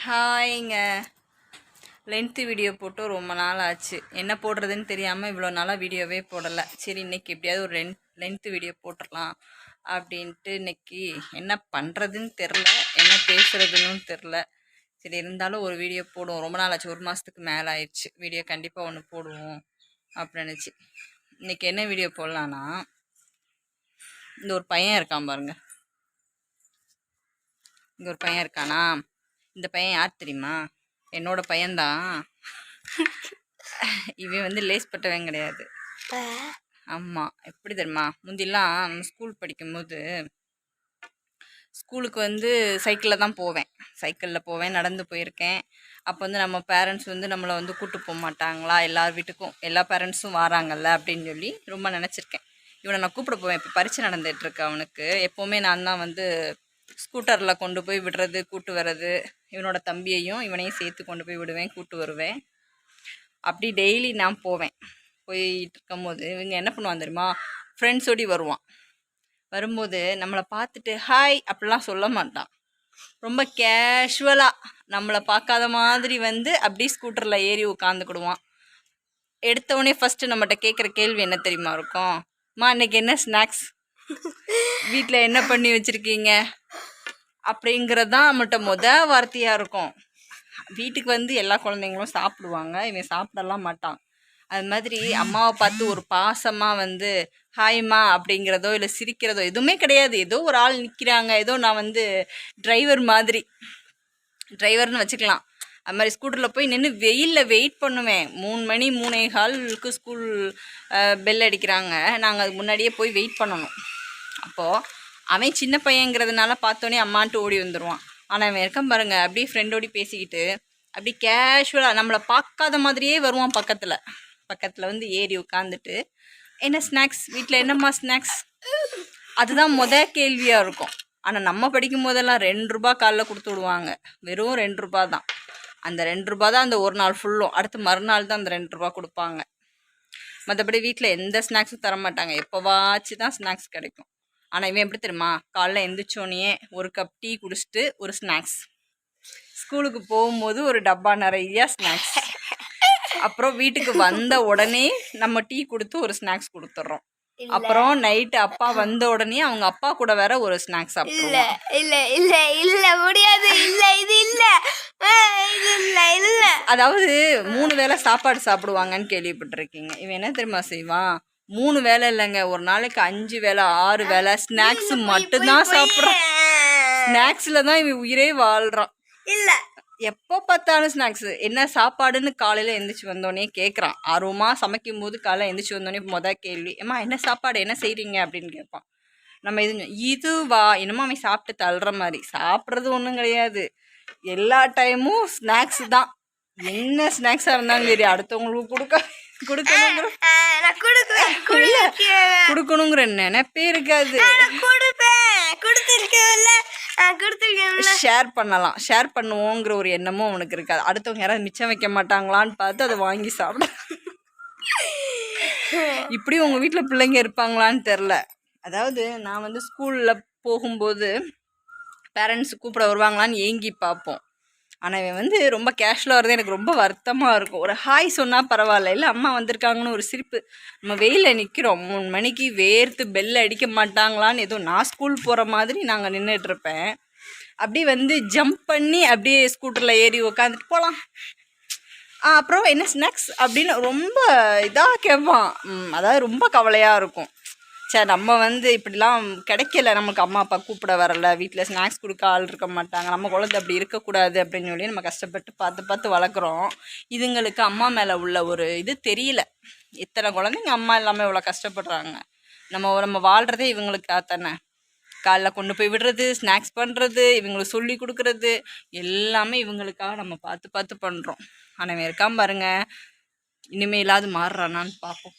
ஹாய்ங்க. Length video போட்டு ரொம்ப நாள் ஆச்சு. என்ன போடுறதுன்னு தெரியாமல் இவ்வளோ நாளாக வீடியோவே போடலை. சரி இன்றைக்கி எப்படியாவது ஒரு லென்த்து வீடியோ போட்டுடலாம் அப்படின்ட்டு இன்றைக்கி என்ன பண்ணுறதுன்னு தெரில, என்ன பேசுகிறதுன்னு தெரில. சரி இருந்தாலும் ஒரு வீடியோ போடுவோம். ரொம்ப நாள் ஆச்சு, 1 மாதத்துக்கு மேலே ஆயிடுச்சு. வீடியோ கண்டிப்பாக ஒன்று போடுவோம் அப்படின்னு நினச்சி இன்றைக்கி என்ன வீடியோ போடலான்னா, இந்த ஒரு பையன் இருக்கான் பாருங்க. இங்கே ஒரு பையன் இருக்கானா, இந்த பையன் யார் தெரியுமா? என்னோட பையன்தான். இவன் வந்து லேஸ் பட்டவன் கிடையாது. ஆமாம், எப்படி தெரியுமா? முந்திலாம் நம்ம ஸ்கூல் படிக்கும்போது ஸ்கூலுக்கு வந்து சைக்கிளில் தான் போவேன். சைக்கிளில் போவேன், நடந்து போயிருக்கேன். அப்போ வந்து நம்ம பேரண்ட்ஸ் வந்து நம்மளை வந்து கூப்பிட்டு போக மாட்டாங்களா, எல்லார் வீட்டுக்கும் எல்லா பேரண்ட்ஸும் வராங்கல்ல அப்படின்னு சொல்லி ரொம்ப நினச்சிருக்கேன். இவனை நான் கூப்பிட போவேன். இப்போ பரீட்சை நடந்துகிட்ருக்கு அவனுக்கு. எப்போவுமே நான் தான் வந்து ஸ்கூட்டரில் கொண்டு போய் விடுறது, கூட்டு வர்றது. இவனோட தம்பியையும் இவனையும் சேர்த்து கொண்டு போய் விடுவேன், கூட்டு வருவேன். அப்படி டெய்லி நான் போவேன். போயிட்டு இருக்கும்போது இவங்க என்ன பண்ணுவான் தெரியுமா? ஃப்ரெண்ட்ஸோடி வருவான். வரும்போது நம்மளை பார்த்துட்டு ஹாய் அப்படிலாம் சொல்ல மாட்டான். ரொம்ப கேஷுவலாக நம்மளை பார்க்காத மாதிரி வந்து அப்படி ஸ்கூட்டரில் ஏறி உட்காந்துக்கிடுவான். எடுத்தவொடனே ஃபஸ்ட்டு நம்மகிட்ட கேட்குற கேள்வி என்ன தெரியுமா இருக்கும்? அம்மா இன்னைக்கு என்ன ஸ்நாக்ஸ், வீட்டில் என்ன பண்ணி வச்சுருக்கீங்க அப்படிங்கிறது தான் நம்மகிட்ட வார்த்தையாக இருக்கும். வீட்டுக்கு வந்து எல்லா குழந்தைங்களும் சாப்பிடுவாங்க, இவன் சாப்பிடலாம் மாட்டான். அது மாதிரி அம்மாவை பார்த்து ஒரு பாசமாக வந்து ஹாய்மா அப்படிங்கிறதோ இல்லை சிரிக்கிறதோ எதுவுமே கிடையாது. ஏதோ ஒரு ஆள் நிற்கிறாங்க, ஏதோ நான் வந்து டிரைவர்னு வச்சுக்கலாம். அது மாதிரி ஸ்கூட்டரில் போய் நின்று வெயிலில் வெயிட் பண்ணுவேன். 3 மணி 3:15 ஸ்கூல் பெல் அடிக்கிறாங்க. நாங்கள் அதுக்கு முன்னாடியே போய் வெயிட் பண்ணணும். அப்போது அவன் சின்ன பையங்கிறதுனால பார்த்தோன்னே அம்மான்ட்டு ஓடி வந்துடுவான். ஆனால் அவன் இருக்கான் பாருங்க, அப்படியே ஃப்ரெண்டோடி பேசிக்கிட்டு அப்படி கேஷுவலாக நம்மளை பார்க்காத மாதிரியே வருவான். பக்கத்தில் வந்து ஏறி உட்காந்துட்டு என்ன ஸ்நாக்ஸ், வீட்டில் என்னம்மா ஸ்நாக்ஸ், அதுதான் கேள்வியாக இருக்கும். ஆனால் நம்ம படிக்கும் போதெல்லாம் 2 ரூபா காலைல கொடுத்து விடுவாங்க. வெறும் 2 ரூபா தான். அந்த 2 ரூபா தான் அந்த ஒரு நாள் ஃபுல்லும். அடுத்து மறுநாள் தான் அந்த 2 ரூபா கொடுப்பாங்க. மற்றபடி வீட்டில் எந்த ஸ்நாக்ஸும் தரமாட்டாங்க. எப்போவாச்சு தான் ஸ்நாக்ஸ் கிடைக்கும். ஆனால் இவன் எப்படி தெரியுமா? காலைல எந்திரிச்சோடனே ஒரு கப் டீ குடிச்சிட்டு ஒரு ஸ்நாக்ஸ், ஸ்கூலுக்கு போகும்போது ஒரு டப்பா நிறையா ஸ்நாக்ஸ், அப்புறம் வீட்டுக்கு வந்த உடனே நம்ம டீ கொடுத்து ஒரு ஸ்நாக்ஸ் கொடுத்துட்றோம். அப்புறம் நைட்டு அப்பா வந்த உடனே அவங்க அப்பா கூட வேற ஒரு ஸ்நாக்ஸ் சாப்பிடுவோம். அதாவது 3 வேளை சாப்பாடு சாப்பிடுவாங்கன்னு கேள்விப்பட்டிருக்கீங்க. இவன் என்ன தெரியுமா செய்வான்? 3 வேளை இல்லைங்க, ஒரு நாளைக்கு 5 வேளை 6 வேளை ஸ்நாக்ஸ் மட்டும்தான் சாப்பிட்றான். ஸ்நாக்ஸில் தான் இவன் உயிரே வாழ்கிறான். இல்லை, எப்போ பார்த்தாலும் ஸ்நாக்ஸு. என்ன சாப்பாடுன்னு காலையில் எழுந்திரிச்சி வந்தோடனே கேட்குறான். ஆர்வமாக சமைக்கும் போது காலையில் எழுந்திரிச்சி வந்தோடனே கேள்வி, ஏம்மா என்ன சாப்பாடு, என்ன செய்கிறீங்க அப்படின்னு கேட்பான். நம்ம இதுவா என்னமோ அவன் சாப்பிட்டு தள்ளுற மாதிரி. சாப்பிட்றது ஒன்றும் கிடையாது, எல்லா டைமும் ஸ்நாக்ஸ் தான். என்ன ஸ்நாக்ஸாக இருந்தாலும் சரி அடுத்தவங்களுக்கு கொடுக்கணுங்கிற நினைப்பே இருக்காது. ஷேர் பண்ணலாம், ஷேர் பண்ணுவோங்கிற ஒரு எண்ணமும் அவனுக்கு இருக்காது. அடுத்தவங்க யாராவது மிச்சம் வைக்க மாட்டாங்களான்னு பார்த்து அதை வாங்கி சாப்பிட. இப்படி உங்கள் வீட்டில் பிள்ளைங்க இருப்பாங்களான்னு தெரில. அதாவது நான் வந்து ஸ்கூலில் போகும்போது பேரண்ட்ஸ் கூப்பிட வருவாங்களான்னு ஏங்கி பார்ப்போம். ஆனால் இவன் வந்து ரொம்ப கேஷுவலாக வருது. எனக்கு ரொம்ப வருத்தமாக இருக்கும். ஒரு ஹாய் சொன்னால் பரவாயில்ல, இல்லை அம்மா வந்திருக்காங்கன்னு ஒரு சிரிப்பு. நம்ம வெயிலில் நிற்கிறோம், 3 மணிக்கு வேர்த்து பெல் அடிக்க மாட்டாங்களான்னு ஏதோ நான் ஸ்கூல் போகிற மாதிரி நாங்கள் நின்றுட்டுருப்பேன். அப்படி வந்து ஜம்ப் பண்ணி அப்படியே ஸ்கூட்டரில் ஏறி உட்காந்துட்டு போகலாம். அப்புறம் என்ன ஸ்நாக்ஸ் அப்படின்னு ரொம்ப இதாக கேட்பான். அதாவது ரொம்ப கவலையாக இருக்கும். சரி நம்ம வந்து இப்படிலாம் கிடைக்கல, நமக்கு அம்மா அப்பா கூப்பிட வரல, வீட்டில் ஸ்நாக்ஸ் கொடுக்க ஆள் இருக்க மாட்டாங்க, நம்ம குழந்தை அப்படி இருக்கக்கூடாது அப்படின்னு சொல்லி நம்ம கஷ்டப்பட்டு பார்த்து வளர்க்குறோம். இதுங்களுக்கு அம்மா மேலே உள்ள ஒரு இது தெரியல. இத்தனை குழந்தைங்க அம்மா இல்லாமல் இவ்வளோ கஷ்டப்படுறாங்க. நம்ம வாழ்கிறதே இவங்களுக்காக தானே. காலைல கொண்டு போய் விடுறது, ஸ்நாக்ஸ் பண்ணுறது, இவங்களுக்கு சொல்லி கொடுக்குறது எல்லாமே இவங்களுக்காக நம்ம பார்த்து பண்ணுறோம். ஆனால் இருக்காம பாருங்க, இனிமேலாவது மாறுறானான்னு பார்ப்போம்.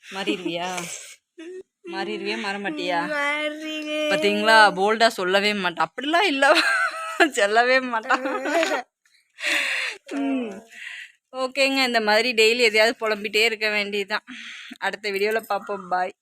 மாறிடுவியா மாற மாட்டியா? பார்த்தீங்களா, போல்டா சொல்லவே மாட்டான். அப்படிலாம் இல்லை, சொல்லவே மாட்டான். ஓகேங்க, இந்த மாதிரி டெய்லி எதையாவது புலம்பிகிட்டே இருக்க வேண்டியதுதான். அடுத்த வீடியோவில் பார்ப்போம். பாய்.